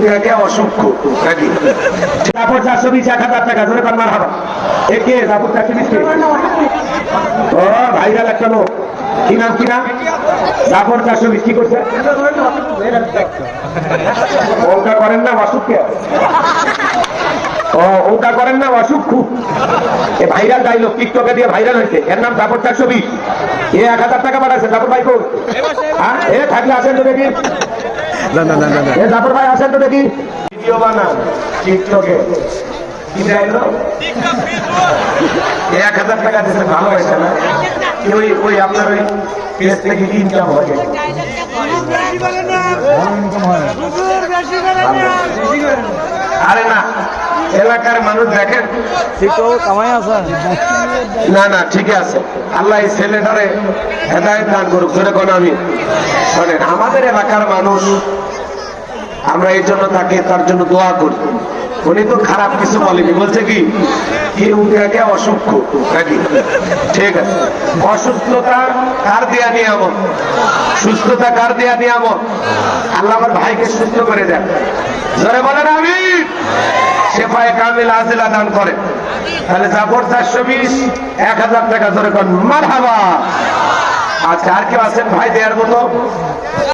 উনকে অসুখ নাকি তারপর 420 1000 টাকা ধরে পান মারহাবা একে তারপর 420 ও ভাইরাল একটা লোক কি নাম তারপর 420 কি করছে ওটা করেন না অসুখ কে ও ওটা করেন না অসুখ খুব এ ভাইরাল ডায়লগ টিকটকে দিয়ে ভাইরাল হয়েছে এর নাম তারপর 420 এ 1000 টাকা পাঠাচ্ছে তারপর ভাই কো হ্যাঁ এ থাকলে আসেন তো দেখি না না না না এ তারপর ভাই আসেন তো দেখি ভিডিও বানান টিকটকে কি ডায়লগ 1000 টাকা দিতে ভালো হয়েছে না ওই ওই আপনার ওই পেজ থেকে ইনকাম হয় আরে না এলাকার মানুষ দেখেন না না ঠিক আছে আল্লাহ এই ছেলেটারে হেদায়েত দান করুক ধরে কোন আমি শোনেন আমাদের এলাকার মানুষ আমরা এই জন্য তাকে তার জন্য দোয়া করি উনি তো খারাপ কিছু বলেনি বলছে কি উনকে অসুখ নাকি ঠিক আছে অসুস্থতা কার দেয়া নিয়ামত সুস্থতা কার দেয়া নিয়ামত আল্লাহ আমার ভাইকে সুস্থ করে দেন জোরে বলেন আমিন শেফায়ে কামিল আজিলা দান করে তাহলে জাফর 420 1000 টাকা জোরে কোন মারহাবা আচ্ছা আর কেউ আছেন ভাই দেওয়ার মতো